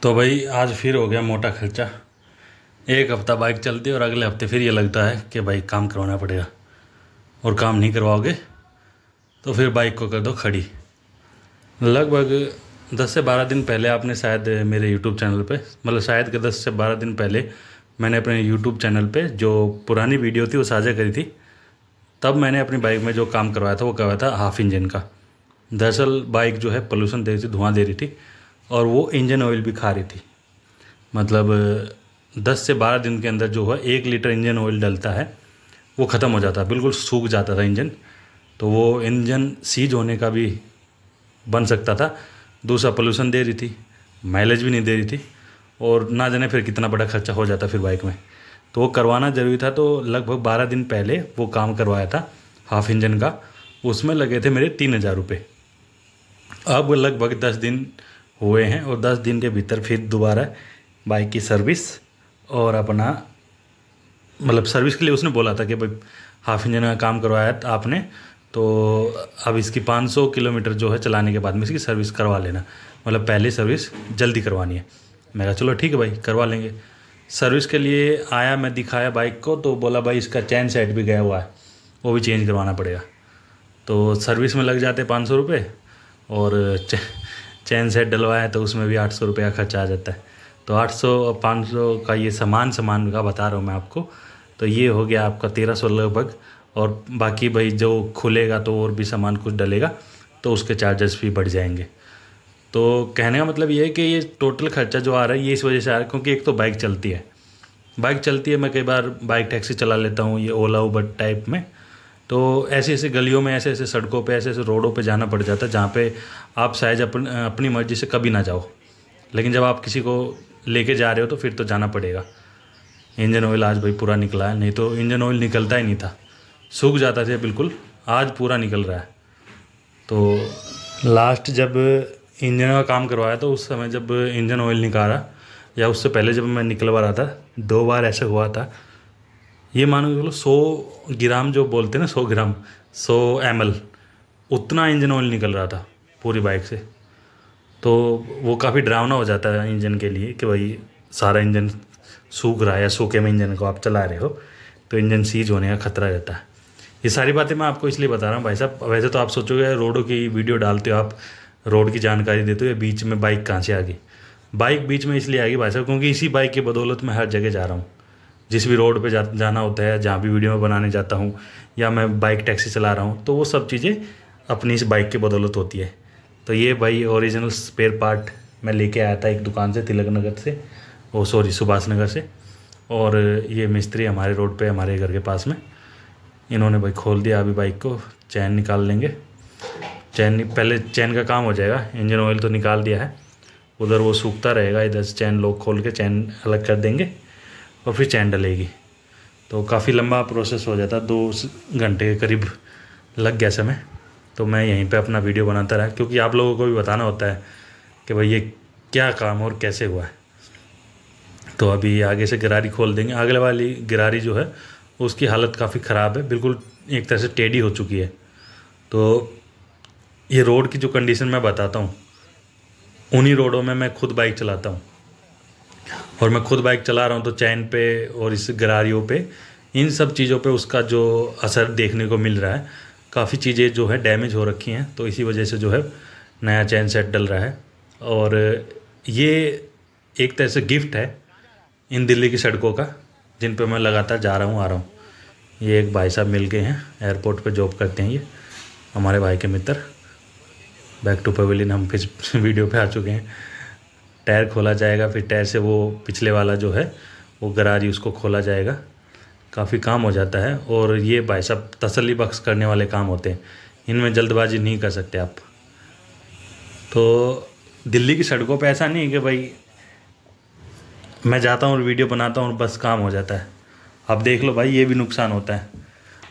तो भाई आज फिर हो गया मोटा खर्चा। एक हफ्ता बाइक चलती है और अगले हफ्ते फिर ये लगता है कि भाई काम करवाना पड़ेगा, और काम नहीं करवाओगे तो फिर बाइक को कर दो खड़ी। लगभग 10 से 12 दिन पहले आपने शायद मेरे यूट्यूब चैनल पे, मतलब शायद के 10 से 12 दिन पहले मैंने अपने यूट्यूब चैनल पे जो पुरानी वीडियो थी वो साझा करी थी। तब मैंने अपनी बाइक में जो काम करवाया था वो करवाया था हाफ इंजन का। दरअसल बाइक जो है पोल्यूशन दे रही थी, धुआं दे रही थी, और वो इंजन ऑयल भी खा रही थी। मतलब 10 से 12 दिन के अंदर जो है 1 लीटर इंजन ऑयल डलता है वो ख़त्म हो जाता है, बिल्कुल सूख जाता था इंजन। तो वो इंजन सीज होने का भी बन सकता था। दूसरा पोल्यूशन दे रही थी, माइलेज भी नहीं दे रही थी, और ना जाने फिर कितना बड़ा खर्चा हो जाता फिर बाइक में। तो वो करवाना ज़रूरी था। तो लगभग 12 दिन पहले वो काम करवाया था हाफ इंजन का। उसमें लगे थे मेरे 3,000 रुपये। अब लगभग 10 दिन हुए हैं और 10 दिन के भीतर फिर दोबारा बाइक की सर्विस और अपना, मतलब सर्विस के लिए उसने बोला था कि भाई हाफ इंजन का काम करवाया था आपने, तो अब इसकी 500 किलोमीटर जो है चलाने के बाद में इसकी सर्विस करवा लेना, मतलब पहले सर्विस जल्दी करवानी है। मैं कहा चलो ठीक है भाई करवा लेंगे। सर्विस के लिए आया, मैं दिखाया बाइक को तो बोला भाई इसका चैन सेट भी गया हुआ है, वो भी चेंज करवाना पड़ेगा। तो सर्विस में लग जाते 500 रुपये, और चैन सेट डलवाया तो उसमें भी 800 रुपये का खर्चा आ जाता है। तो 800 और 500 का ये सामान का बता रहा हूँ मैं आपको। तो ये हो गया आपका 1300 लगभग, और बाकी भाई जो खुलेगा तो और भी सामान कुछ डलेगा तो उसके चार्जेस भी बढ़ जाएंगे। तो कहने का मतलब ये है कि ये टोटल खर्चा जो आ रहा है ये इस वजह से आ रहा है क्योंकि एक तो बाइक चलती है, मैं कई बार बाइक टैक्सी चला लेता हूँ, ये ओला उबर टाइप में। तो ऐसे ऐसे गलियों में, ऐसे ऐसे सड़कों पे, ऐसे ऐसे रोडों पे जाना पड़ जाता है जहाँ पे आप शायद अपनी मर्ज़ी से कभी ना जाओ, लेकिन जब आप किसी को लेके जा रहे हो तो फिर तो जाना पड़ेगा। इंजन ऑयल आज भाई पूरा निकला है, नहीं तो इंजन ऑयल निकलता ही नहीं था, सूख जाता था बिल्कुल। आज पूरा निकल रहा है। तो लास्ट जब इंजन का काम करवाया तो उस समय जब इंजन ऑयल निकाला, या उससे पहले जब मैं निकलवा रहा था, 2 बार ऐसा हुआ था। ये मानो चलो 100 ग्राम जो बोलते हैं ना, 100 ग्राम 100 ml उतना इंजन ऑयल निकल रहा था पूरी बाइक से। तो वो काफ़ी डरावना हो जाता है इंजन के लिए कि भाई सारा इंजन सूख रहा है, या सूखे में इंजन को आप चला रहे हो तो इंजन सीज होने का खतरा रहता है। ये सारी बातें मैं आपको इसलिए बता रहा हूँ भाई साहब। वैसे तो आप सोचोगे रोडों की वीडियो डालते हो आप, रोड की जानकारी देते हो, या बीच में बाइक कहाँ से आ गई। बाइक बीच में इसलिए आ गई भाई साहब क्योंकि इसी बाइक की बदौलत मैं हर जगह जा रहा हूँ। जिस भी रोड पे जाना होता है, जहाँ भी वीडियो में बनाने जाता हूँ, या मैं बाइक टैक्सी चला रहा हूँ, तो वो सब चीज़ें अपनी इस बाइक की बदौलत होती है। तो ये भाई ओरिजिनल स्पेयर पार्ट मैं लेके आया था एक दुकान से, तिलक नगर से, ओ सॉरी सुभाष नगर से। और ये मिस्त्री हमारे रोड पे, हमारे घर के पास में, इन्होंने भाई खोल दिया अभी बाइक को। चैन निकाल लेंगे, पहले चैन का काम हो जाएगा। इंजन ऑयल तो निकाल दिया है, उधर वो सूखता रहेगा, इधर से चैन लॉक खोल के चैन अलग कर देंगे और फिर चैन डलेगी। तो काफ़ी लंबा प्रोसेस हो जाता, 2 घंटे के करीब लग गया समय। तो मैं यहीं पे अपना वीडियो बनाता रहा क्योंकि आप लोगों को भी बताना होता है कि भाई ये क्या काम और कैसे हुआ है। तो अभी आगे से गिरारी खोल देंगे। अगले वाली गिरारी जो है उसकी हालत काफ़ी ख़राब है, बिल्कुल एक तरह से टेढ़ी हो चुकी है। तो ये रोड की जो कंडीशन मैं बताता हूँ, उन्हीं रोडों में मैं खुद बाइक चलाता हूँ, और मैं खुद बाइक चला रहा हूँ तो चैन पे और इस गिरारियों पे, इन सब चीज़ों पे उसका जो असर देखने को मिल रहा है। काफ़ी चीज़ें जो है डैमेज हो रखी हैं, तो इसी वजह से जो है नया चैन सेट डल रहा है। और ये एक तरह से गिफ्ट है इन दिल्ली की सड़कों का, जिन पे मैं लगातार जा रहा हूँ आ रहा हूँ। ये एक भाई साहब मिल गए हैं, एयरपोर्ट पे जॉब करते हैं, ये हमारे भाई के मित्र। बैक टू पवेलियन हम फिर वीडियो पे आ चुके हैं। टायर खोला जाएगा, फिर टायर से वो पिछले वाला जो है वो गरारी उसको खोला जाएगा। काफ़ी काम हो जाता है, और ये भाई साहब तसल्ली बख्श करने वाले काम होते हैं, इनमें जल्दबाजी नहीं कर सकते आप। तो दिल्ली की सड़कों पे ऐसा नहीं है कि भाई मैं जाता हूँ और वीडियो बनाता हूँ और बस काम हो जाता है। आप देख लो भाई, ये भी नुकसान होता है।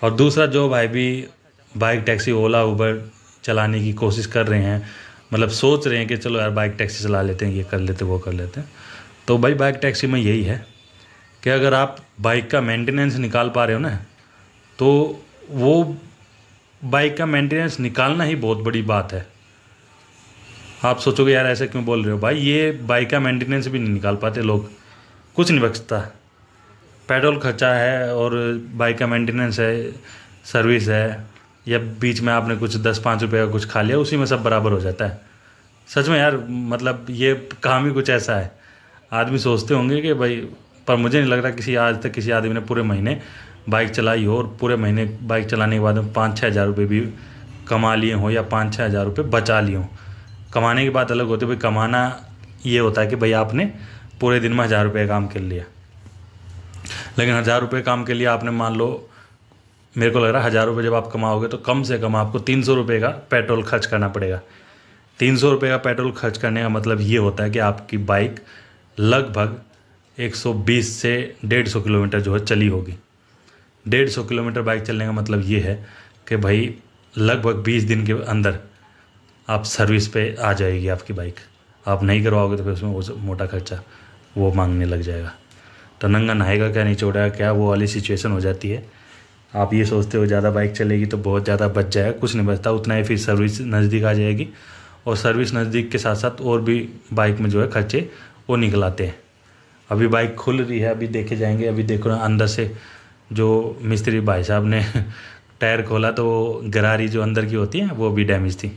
और दूसरा, जो भाई भी बाइक टैक्सी ओला उबर चलाने की कोशिश कर रहे हैं, मतलब सोच रहे हैं कि चलो यार बाइक टैक्सी चला लेते हैं, ये कर लेते वो कर लेते हैं, तो भाई बाइक टैक्सी में यही है कि अगर आप बाइक का मेंटेनेंस निकाल पा रहे हो ना, तो वो बाइक का मेंटेनेंस निकालना ही बहुत बड़ी बात है। आप सोचोगे यार ऐसे क्यों बोल रहे हो भाई, ये बाइक का मेंटेनेंस भी नहीं निकाल पाते लोग, कुछ नहीं बचता। पेट्रोल खर्चा है और बाइक का मेंटेनेंस है, सर्विस है, या बीच में आपने कुछ 10-5 रुपये का कुछ खा लिया, उसी में सब बराबर हो जाता है। सच में यार, मतलब ये काम ही कुछ ऐसा है। आदमी सोचते होंगे कि भाई, पर मुझे नहीं लग रहा किसी आज तक किसी आदमी ने पूरे महीने बाइक चलाई हो और पूरे महीने बाइक चलाने के बाद 5-6 हज़ार रुपये भी कमा लिए हों या 5-6 हज़ार रुपये बचा लिए हों। कमाने की बात अलग होती है भाई, कमाना ये होता है कि भाई आपने पूरे दिन में 1000 रुपये काम कर लिया। लेकिन 1000 रुपये काम के लिए आपने, मान लो मेरे को लग रहा है 1000 रुपये जब आप कमाओगे तो कम से कम आपको 300 रुपये का पेट्रोल खर्च करना पड़ेगा। 300 रुपये का पेट्रोल खर्च करने का मतलब ये होता है कि आपकी बाइक लगभग 120 से 150 किलोमीटर जो है चली होगी। 150 किलोमीटर बाइक चलने का मतलब ये है कि भाई लगभग 20 दिन के अंदर आप सर्विस पे आ जाएगी आपकी बाइक। आप नहीं करवाओगे तो फिर उसमें वो मोटा खर्चा वो मांगने लग जाएगा। तो नंगा नहाएगा क्या, नहीं छोड़ेगा क्या, वो वाली सिचुएशन हो जाती है। आप ये सोचते हो ज़्यादा बाइक चलेगी तो बहुत ज़्यादा बच जाएगा, कुछ नहीं बचता उतना ही। फिर सर्विस नज़दीक आ जाएगी और सर्विस नज़दीक के साथ साथ और भी बाइक में जो है खर्चे वो निकल आते हैं। अभी बाइक खुल रही है, अभी देखे जाएंगे। अभी देखो ना, अंदर से जो मिस्त्री भाई साहब ने टायर खोला तो गरारी जो अंदर की होती है वो भी डैमेज थी।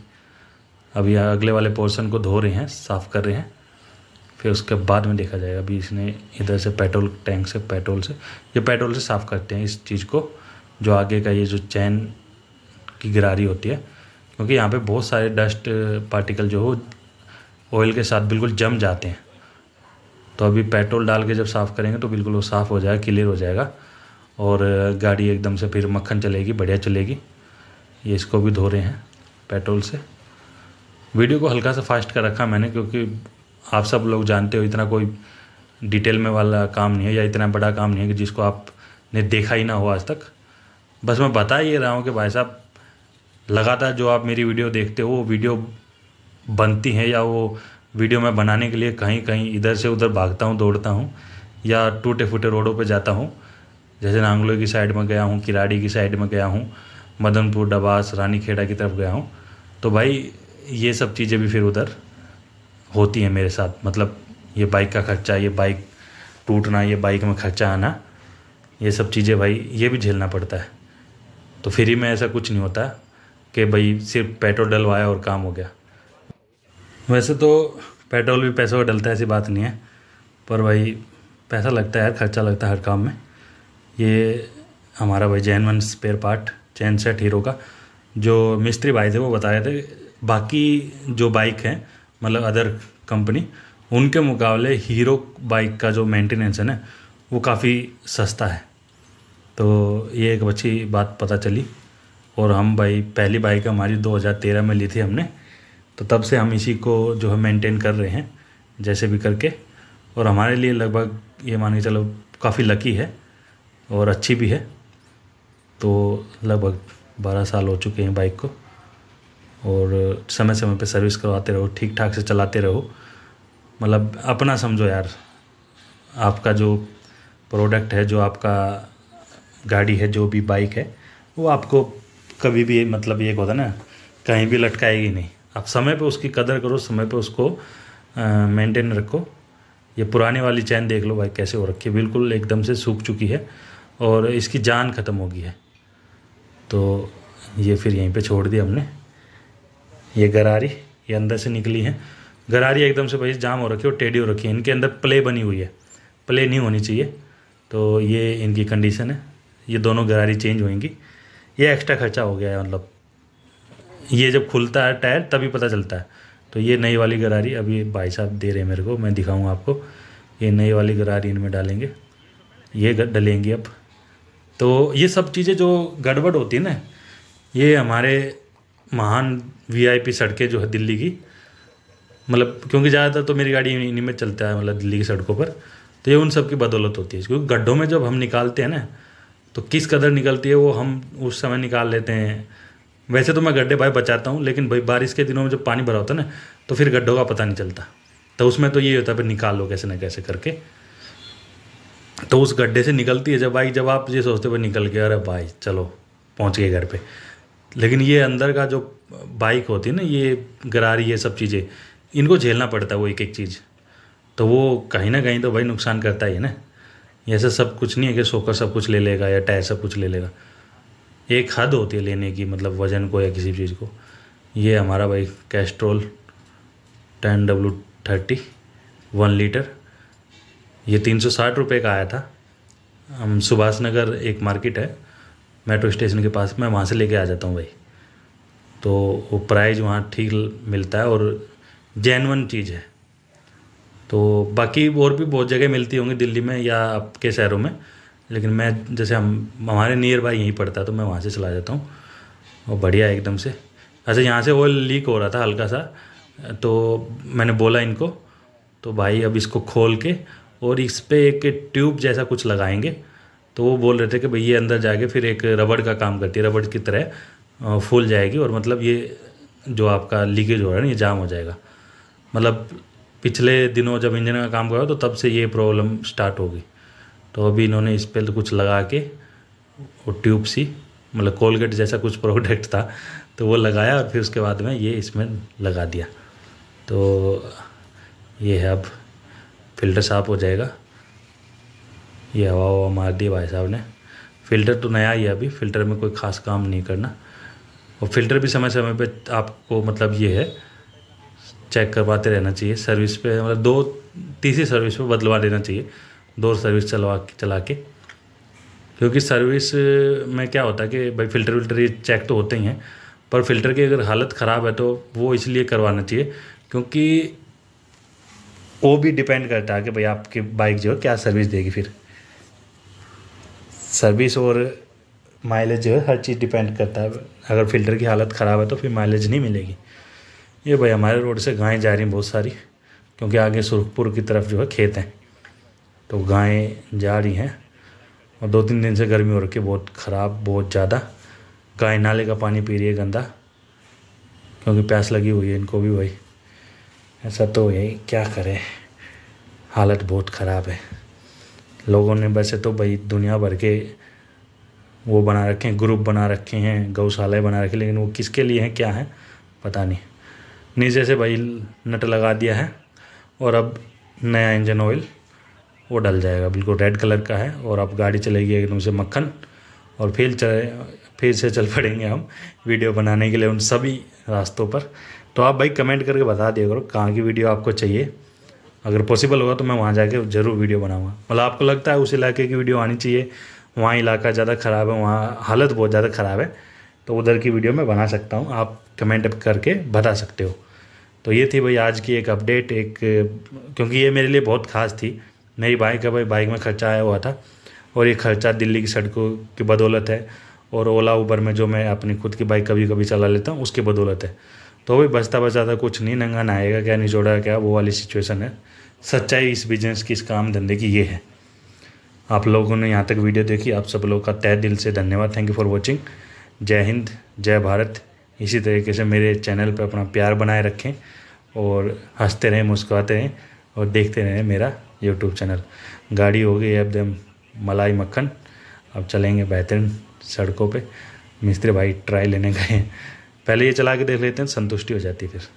अभी अगले वाले पोर्शन को धो रहे हैं, साफ़ कर रहे हैं, फिर उसके बाद में देखा जाएगा। अभी इसने इधर से पेट्रोल टैंक से पेट्रोल से साफ़ करते हैं इस चीज़ को, जो आगे का ये जो चैन की गरारी होती है, क्योंकि यहाँ पे बहुत सारे डस्ट पार्टिकल जो हो ऑयल के साथ बिल्कुल जम जाते हैं। तो अभी पेट्रोल डाल के जब साफ़ करेंगे तो बिल्कुल वो साफ़ हो जाएगा, क्लियर हो जाएगा और गाड़ी एकदम से फिर मक्खन चलेगी, बढ़िया चलेगी। ये इसको भी धो रहे हैं पेट्रोल से। वीडियो को हल्का सा फास्ट कर रखा मैंने, क्योंकि आप सब लोग जानते हो इतना कोई डिटेल में वाला काम नहीं है या इतना बड़ा काम नहीं है कि जिसको आपने देखा ही ना हो आज तक। बस मैं बता ये रहा हूँ कि भाई साहब, लगातार जो आप मेरी वीडियो देखते हो वो वीडियो बनती हैं या वो वीडियो मैं बनाने के लिए कहीं कहीं इधर से उधर भागता हूँ, दौड़ता हूँ या टूटे फूटे रोडों पे जाता हूँ। जैसे नांगलोई की साइड में गया हूँ, किराड़ी की साइड में गया हूँ, मदनपुर, डबास, रानीखेड़ा की तरफ गया हूँ। तो भाई ये सब चीज़ें भी फिर उधर होती हैं मेरे साथ। मतलब ये बाइक का खर्चा, ये बाइक टूटना, ये बाइक में खर्चा आना, ये सब चीज़ें भाई ये भी झेलना पड़ता है। तो फ्री में ऐसा कुछ नहीं होता कि भाई सिर्फ पेट्रोल डलवाया और काम हो गया। वैसे तो पेट्रोल भी पैसों का डलता है, ऐसी बात नहीं है, पर भाई पैसा लगता है यार, खर्चा लगता है हर काम में। ये हमारा भाई जैन स्पेयर पार्ट, चैन सेट हीरो का, जो मिस्त्री भाई थे वो बता रहे थे बाकी जो बाइक हैं, मतलब अदर कंपनी, उनके मुकाबले हीरो बाइक का जो मेंटेनेंस है ना वो काफ़ी सस्ता है। तो ये एक अच्छी बात पता चली। और हम भाई पहली बाइक हमारी 2013 में ली थी हमने, तो तब से हम इसी को जो है मेंटेन कर रहे हैं जैसे भी करके। और हमारे लिए लगभग ये मान के चलो काफ़ी लकी है और अच्छी भी है। तो लगभग 12 साल हो चुके हैं बाइक को, और समय समय पे सर्विस करवाते रहो, ठीक ठाक से चलाते रहो। मतलब अपना समझो यार, आपका जो प्रोडक्ट है, जो आपका गाड़ी है, जो भी बाइक है, वो आपको कभी भी मतलब ये होता ना, कहीं भी लटकाएगी नहीं। आप समय पे उसकी कदर करो, समय पे उसको मेंटेन रखो। ये पुरानी वाली चैन देख लो भाई कैसे हो रखी है, बिल्कुल एकदम से सूख चुकी है और इसकी जान ख़त्म हो गई है। तो ये फिर यहीं पे छोड़ दी हमने। ये गरारी ये अंदर से निकली है, गरारी एकदम से भाई जाम हो रखी है और टेढ़ी हो रखी है। इनके अंदर प्ले बनी हुई है, प्ले नहीं होनी चाहिए। तो ये इनकी कंडीशन है। ये दोनों गरारी चेंज होंगी। ये एक्स्ट्रा खर्चा हो गया है, मतलब ये जब खुलता है टायर तभी पता चलता है। तो ये नई वाली गरारी अभी भाई साहब दे रहे हैं मेरे को, मैं दिखाऊंगा आपको। ये नई वाली गरारी इनमें डालेंगे, ये डलेंगी अब। तो ये सब चीज़ें जो गड़बड़ होती है ना, ये हमारे महान वीआईपी सड़कें जो है दिल्ली की, मतलब क्योंकि ज़्यादातर तो मेरी गाड़ी इन्हीं में चलता है, मतलब दिल्ली की सड़कों पर। तो ये उन सब की बदौलत होती है, क्योंकि गड्ढों में जब हम निकालते हैं ना, तो किस कदर निकलती है वो हम उस समय निकाल लेते हैं। वैसे तो मैं गड्ढे भाई बचाता हूँ, लेकिन भाई बारिश के दिनों में जब पानी भरा होता है ना, तो फिर गड्ढों का पता नहीं चलता। तो उसमें तो ये होता है फिर निकाल लो कैसे न कैसे करके। तो उस गड्ढे से निकलती है जब बाइक, जब आप ये सोचते भाई निकल गया, अरे भाई चलो पहुँच गए घर पे। लेकिन ये अंदर का जो बाइक होती है ना, ये गरारी, ये सब चीज़ें, इनको झेलना पड़ता है वो एक एक चीज़, तो वो कहीं ना कहीं तो भाई नुकसान करता ही है ना। ऐसा सब कुछ नहीं है कि सोकर सब कुछ ले लेगा या टायर सब कुछ ले लेगा। एक हद होती है लेने की, मतलब वज़न को या किसी चीज़ को। ये हमारा भाई कैस्ट्रॉल 10W30 1 लीटर, ये 360 रुपये का आया था। हम सुभाष नगर एक मार्केट है मेट्रो स्टेशन के पास, मैं वहाँ से लेके आ जाता हूँ भाई। तो वो प्राइस वहाँ ठीक मिलता है और जेन्युइन चीज़ है। तो बाकी और भी बहुत जगह मिलती होंगी दिल्ली में या आपके शहरों में, लेकिन मैं जैसे हमारे नियर बाई यहीं पड़ता है तो मैं वहाँ से चला जाता हूँ और बढ़िया एकदम से। अच्छा, यहाँ से ऑयल लीक हो रहा था हल्का सा, तो मैंने बोला इनको, तो भाई अब इसको खोल के और इस पर एक ट्यूब जैसा कुछ लगाएंगे। तो वो बोल रहे थे कि भाई ये अंदर जाके फिर एक रबड़ का काम करती है, रबड़ की तरह फूल जाएगी और मतलब ये जो आपका लीकेज हो रहा है ना ये जाम हो जाएगा। मतलब पिछले दिनों जब इंजन का काम करा तो तब से ये प्रॉब्लम स्टार्ट होगी। तो अभी इन्होंने इस पर कुछ लगा के वो ट्यूब सी, मतलब कोलगेट जैसा कुछ प्रोडक्ट था, तो वो लगाया और फिर उसके बाद में ये इसमें लगा दिया। तो ये है, अब फ़िल्टर साफ़ हो जाएगा। ये हवा मार दी भाई साहब ने। फ़िल्टर तो नया ही है, अभी फ़िल्टर में कोई ख़ास काम नहीं करना। और फ़िल्टर भी समय समय पे आपको मतलब ये है चेक करवाते रहना चाहिए सर्विस पे, मतलब 2-3 सर्विस पे बदलवा देना चाहिए, 2 सर्विस चला के। क्योंकि सर्विस में क्या होता है कि भाई फ़िल्टर ये चेक तो होते ही हैं, पर फ़िल्टर की अगर हालत ख़राब है तो वो इसलिए करवाना चाहिए क्योंकि वो भी डिपेंड करता है कि भाई आपकी बाइक जो है क्या सर्विस देगी। फिर सर्विस और माइलेज जो है हर चीज़ डिपेंड करता है। अगर फ़िल्टर की हालत ख़राब है तो फिर माइलेज नहीं मिलेगी। ये भाई हमारे रोड से गायें जा रही हैं बहुत सारी, क्योंकि आगे सुरखपुर की तरफ जो है खेत हैं, तो गायें जा रही हैं। और 2-3 दिन से गर्मी हो रखी है बहुत ख़राब, बहुत ज़्यादा। गाय नाले का पानी पी रही है गंदा, क्योंकि प्यास लगी हुई है इनको भी भाई। ऐसा तो यही क्या करें, हालत बहुत ख़राब है। लोगों ने वैसे तो भाई दुनिया भर के वो बना रखे हैं, ग्रुप बना रखे हैं, गौशालाएँ बना रखी, लेकिन वो किसके लिए हैं क्या है पता नहीं। नीचे से भाई नट लगा दिया है और अब नया इंजन ऑयल वो डल जाएगा, बिल्कुल रेड कलर का है। और अब गाड़ी चलेगी एकदम से मक्खन। और फिर से चल पड़ेंगे हम वीडियो बनाने के लिए उन सभी रास्तों पर। तो आप भाई कमेंट करके बता दिया करो कहाँ की वीडियो आपको चाहिए। अगर पॉसिबल होगा तो मैं वहाँ जाके ज़रूर वीडियो बनाऊँगा। मतलब आपको लगता है उस इलाके की वीडियो आनी चाहिए, वहाँ इलाका ज़्यादा ख़राब है, वहाँ हालत बहुत ज़्यादा ख़राब है, तो उधर की वीडियो मैं बना सकता हूँ। आप कमेंट करके बता सकते हो। तो ये थी भाई आज की एक अपडेट, क्योंकि ये मेरे लिए बहुत ख़ास थी। मेरी बाइक है भाई, बाइक में खर्चा आया हुआ था और ये खर्चा दिल्ली की सड़कों की बदौलत है, और ओला उबर में जो मैं अपनी खुद की बाइक कभी कभी चला लेता हूँ उसकी बदौलत है। तो भाई बचता बचाता कुछ नहीं, नंगा नहाएगा क्या निचोड़ा क्या, वो वाली सिचुएशन है। सच्चाई इस बिजनेस की, इस काम धंधे की ये है। आप लोगों ने यहाँ तक वीडियो देखी, आप सब लोगों का तहे दिल से धन्यवाद। Thank you for watching. जय हिंद, जय भारत। इसी तरीके से मेरे चैनल पर अपना प्यार बनाए रखें और हंसते रहें, मुस्कुराते रहें और देखते रहें मेरा यूट्यूब चैनल। गाड़ी हो गई एकदम मलाई मक्खन, अब चलेंगे बेहतरीन सड़कों पे। मिस्त्री भाई ट्राई लेने गए हैं, पहले ये चला के देख लेते हैं, संतुष्टि हो जाती है फिर।